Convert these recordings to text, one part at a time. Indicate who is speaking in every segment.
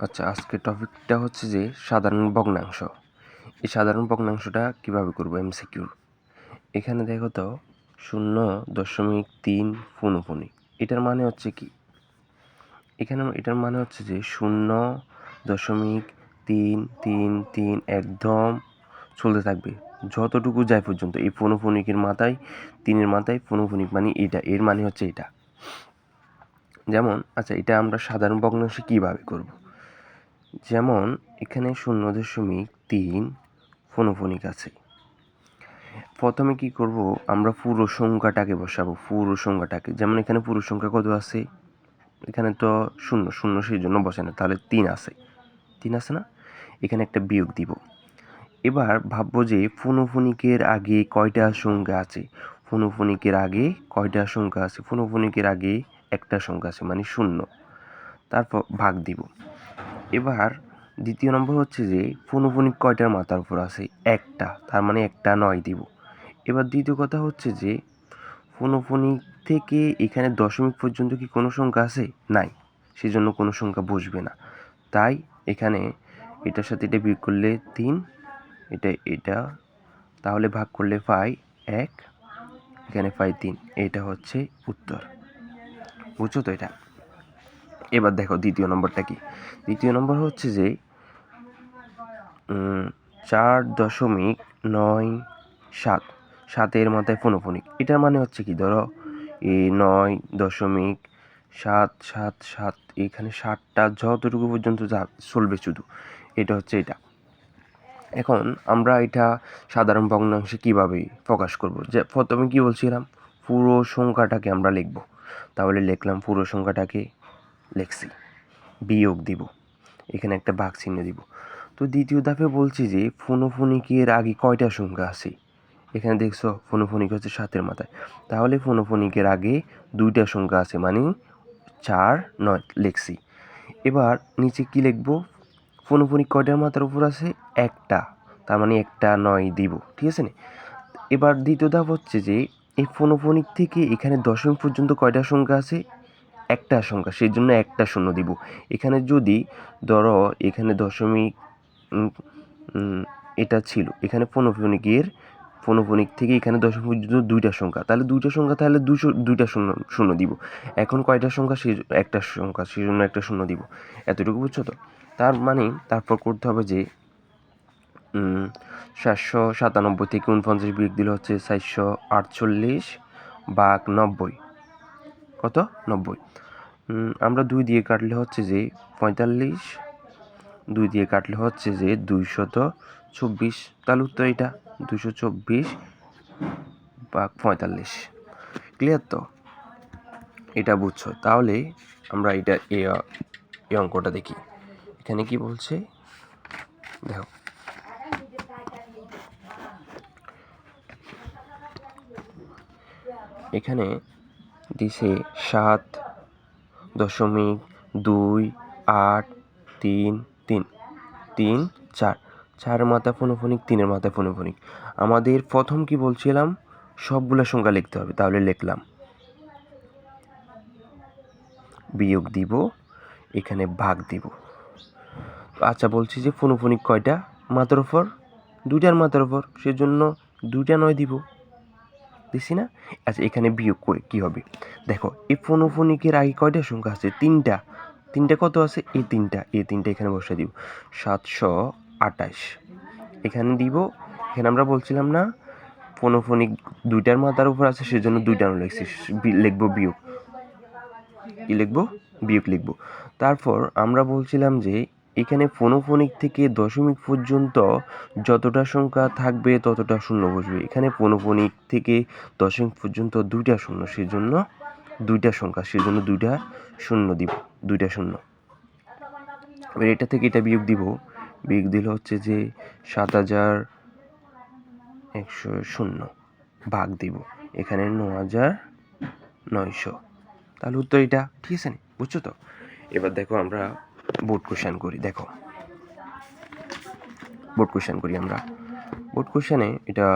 Speaker 1: আচ্ছা, আজকের টপিকটা হচ্ছে যে সাধারণ ভগ্নাংশ। এই সাধারণ ভগ্নাংশটা কীভাবে করবো এমসিকিউর। এখানে দেখো তো 0.3 পৌনঃপুনিক। এটার মানে হচ্ছে কি, এটার মানে হচ্ছে যে 0.333 একদম চলতে থাকবে যতটুকু যায় পর্যন্ত। এই পৌনঃপুনিকের মাথায়, 3-এর মাথায় পৌনঃপুনিক মানে এটা, এর মানে হচ্ছে এটা। যেমন আচ্ছা, এটা আমরা সাধারণ ভগ্নাংশে কীভাবে করব। যেমন এখানে 0.3 পৌনঃপুনিক আছে। প্রথমে কি করব, আমরা পুরো সংখ্যাটাকে বসাবো, পুরো সংখ্যাটাকে। যেমন এখানে পুরো সংখ্যা কত আছে, এখানে তো 0 সেই জন্য বসে না, তাহলে 3 আছে না, এখানে একটা বিয়োগ দিব। এবার ভাববো যে পৌনঃপুনিকের আগে কয়টা সংখ্যা আছে। পৌনঃপুনিকের আগে কয়টা সংখ্যা আছে, পৌনঃপুনিকের আগে একটা সংখ্যা আছে মানে 0, তারপর ভাগ দিব। এবার দ্বিতীয় নম্বর হচ্ছে যে পৌনঃপুনিক কয়টার মাথার উপর আছে, একটা, তার মানে একটা 9 দিব। এবার দ্বিতীয় কথা হচ্ছে যে পৌনঃপুনিক থেকে এখানে দশমিক পর্যন্ত কি কোনো সংখ্যা আছে, নাই, সেজন্য কোনো সংখ্যা বসবে না। তাই এখানে এটার সাথে এটা বিয়োগ করলে 3, এটা তাহলে ভাগ করলে পাই 1, এখানে পাই 3। এটা হচ্ছে উত্তর। বুঝছো তো এটা। এবার দেখো দ্বিতীয় নম্বরটা কি। দ্বিতীয় নম্বর হচ্ছে যে 4.97, 7-এর মাথায় পৌনঃপুনিক। এটার মানে হচ্ছে কি, ধরো এই 9.777, এখানে 7টা যতটুকু পর্যন্ত যা চলবে শুধু, এটা হচ্ছে এটা। এখন আমরা এটা সাধারণ ভগ্নাংশে কীভাবে প্রকাশ করব। যে প্রথমে কি বলছিলাম, পুরো সংখ্যাটাকে আমরা লিখব। তাহলে লিখলাম, পুরো সংখ্যাটাকে লিখছি, বিয়োগ দিব, এখানে একটা ভাগ চিহ্ন দিব। তো দ্বিতীয় ধাপে বলছি যে পৌনঃপুনিকের আগে কয়টা সংখ্যা আছে। এখানে দেখছো পৌনঃপুনিক হচ্ছে 7-এর মাথায়, তাহলে পৌনঃপুনিকের আগে 2টা সংখ্যা আছে মানে 4, 9 লিখছি। এবার নিচে কি লিখব, পৌনঃপুনিক কয়টার মাথার উপর আছে, একটা, তার মানে একটা 9 দিব, ঠিক আছে না। এবার দ্বিতীয় ধাপ হচ্ছে যে এই পৌনঃপুনিক থেকে এখানে দশমিক পর্যন্ত কয়টা সংখ্যা আছে, একটা সংখ্যা, সেই জন্য একটা 0 দিব। এখানে যদি ধরো এখানে দশমিক এটা ছিল, এখানে পৌনঃপুনিক থেকে এখানে দশমিক পর্যন্ত 2টা সংখ্যা, তাহলে 2টা সংখ্যা, তাহলে 2টা শূন্য দিব। এখন কয়টা সংখ্যা, সেই একটা সংখ্যা, সেই জন্য একটা 0 দিব। এতটুকু বুঝছো তো। তার মানে তারপর করতে হবে যে 797 থেকে 49 বিয়োগ দিলে হচ্ছে 448 ভাগ 90, কত, 90। আমরা 2 দিয়ে কাটলে হচ্ছে যে 45, 2 দিয়ে কাটলে হচ্ছে যে 224। তাহলে উত্তর এটা 224 ভাগ 45। ক্লিয়ার তো, এটা বুঝছো। তাহলে আমরা এটা এই অঙ্কটা দেখি। এখানে কি বলছে দেখো, এখানে দিছে 7.28333 4 মাথা পৌনঃপুনিক, 3-এর মাথায় পৌনঃপুনিক। আমাদের প্রথম কি বলছিলাম, সবগুলো সংখ্যা লিখতে হবে। তাহলে লিখলাম, বিয়োগ দিব, এখানে ভাগ দিব। আচ্ছা, বলছি যে পৌনঃপুনিক কয়টা মাথার উপর, 2টার মাথার উপর, সেজন্য 2টা 9 দিব, দিছি না। আচ্ছা, এখানে বিয়োগ করে কি হবে দেখো, এই পৌনঃপুনিকের আগে কয়টা সংখ্যা আছে, 3টা কত আছে, এই 3টা এখানে বসে দিব। 728 এখানে দিব। এখানে আমরা বলছিলাম না পৌনঃপুনিক 2টার মাথার উপর আছে, সেজন্য 2টা লিখছি, লিখবো বিয়োগ, কি লিখবো, বিয়োগ লিখবো। তারপর আমরা বলছিলাম যে এখানে পৌনঃপুনিক থেকে দশমিক পর্যন্ত যতটা সংখ্যা থাকবে ততটা 0 বসবে। এখানে পৌনঃপুনিক থেকে দশমিক পর্যন্ত 2টা 0, সেজন্য 2টা সংখ্যা, সেজন্য 2টা 0 দিব, 2টা 0। এবার এটা থেকে এটা বিয়োগ দিব, বিয়োগ দিলে হচ্ছে যে 7100 ভাগ দিব, এখানে 9900। তাহলে উত্তর এটা, ঠিক আছে না, বুঝছো তো। এবার দেখো আমরা বোর্ড কোশ্চেন করি। দেখো বোর্ড কোশ্চেন করি আমরা। বোর্ড কোশ্চেনে এটা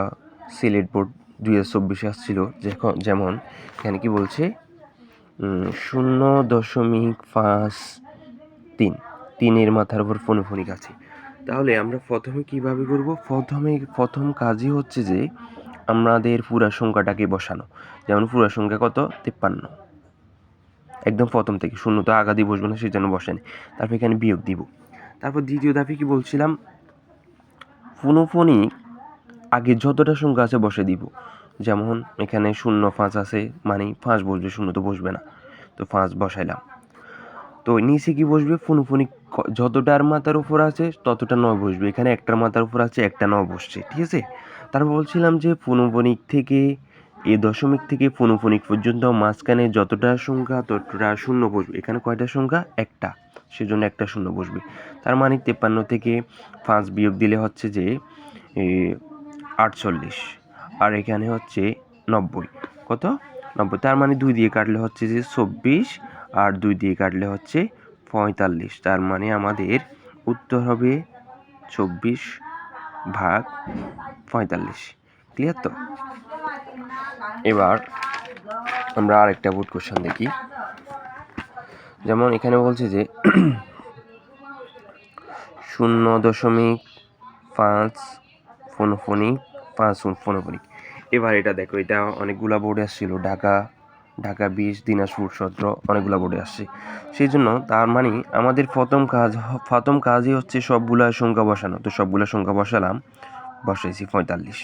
Speaker 1: সিলেট বোর্ড 2024 আসছিল। যেমন এখানে কি বলছে, 0.53 3 এর মাথার উপর ফোনোফোনিক আছে। তাহলে আমরা প্রথমে কিভাবে করব? প্রথম কাজই হচ্ছে যে আমাদের পুরা সংখ্যাটাকে বসানো। যেমন পুরা সংখ্যা কত? 53। একদম প্রথম থেকে, শূন্য তো আগা দিয়ে বসবে না, সেজন্য বসেনি। তারপর এখানে বিয়োগ দিব। তারপর দ্বিতীয় ধাপে কি বলছিলাম? ফোনোফোনিক আগে যতটা সংখ্যা আছে বসে দিব। যেমন এখানে 0 5 আছে, মানে 5 বসবে, 0 তো বসবে না, তো 5 বসাইলাম। তো নিচে কি বসবে? ফোনোফোনিক যতটার মাথার উপর আছে ততটা 9 বসবে। এখানে একটার মাথার উপর আছে, একটা 9 বসছে, ঠিক আছে? তারপর বলছিলাম যে ফোনোফোনিক থেকে এই দশমিক থেকে ফোনোফোনিক পর্যন্ত মাঝখানে যতটা সংখ্যা ততটা শূন্য বসবে। এখানে কয়টা সংখ্যা? একটা, সেজন্য একটা শূন্য বসবে। তার মানে 53 থেকে 5 বিয়োগ দিলে হচ্ছে যে 48, আর এখানে হচ্ছে 90। কত? 90। তার মানে 2 দিয়ে কাটলে হচ্ছে যে 24, আর 2 দিয়ে কাটলে হচ্ছে 45। তার মানে আমাদের উত্তর হবে 24/45। ক্লিয়ার তো? এবার আমরা আরেকটা বোর্ড কোশ্চেন দেখি। যেমন এখানে বলছে যে 0.5 ফোনোফোনিক 5 ফোনোফোনিক। এবার এটা দেখো, এটা অনেকগুলা বোর্ডে আসছিল, ঢাকা 20, দিনাজপুর 17, অনেকগুলা বোর্ডে আসছে। সেই জন্য তার মানে আমাদের প্রথম কাজই হচ্ছে সবগুলা সংখ্যা বসানো। তো সবগুলা সংখ্যা বসালাম, বসাইছি 45।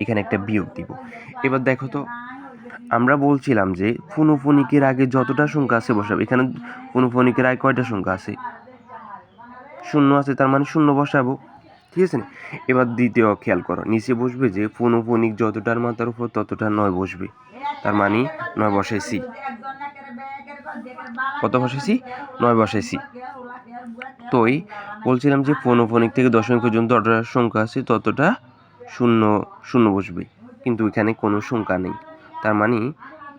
Speaker 1: এখানে একটা বিয়োগ দিব। এবার দেখো তো, আমরা বলছিলাম যে ফোনোফোনিকের আগে যতটা সংখ্যা আছে বসাবো। এখানে ফোনোফোনিকের আগে কয়টা সংখ্যা আছে? 0 আছে, তার মানে 0 বসাবো, ঠিক আছে না? এবার দ্বিতীয় খেয়াল করো, নিচে বসবে যে ফোনোফোনিক যতটার মাথার উপর ততটা 9 বসবে। তার মানে 9 বসাইছি। কত বসাইছি? 9 বসাইছি। তোই বলছিলাম যে ফোনোফোনিক থেকে দশমিক পর্যন্ত যতটা সংখ্যা আছে ততটা শূন্য বসবে, কিন্তু এখানে কোনো সংখ্যা নেই। তার মানে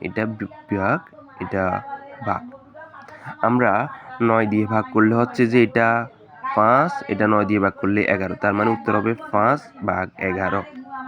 Speaker 1: এটা বিভাগ, এটা ভাগ। আমরা 9 দিয়ে ভাগ করলে হচ্ছে যে এটা 5, এটা 9 দিয়ে ভাগ করলে 11। তার মানে উত্তর হবে 5/11।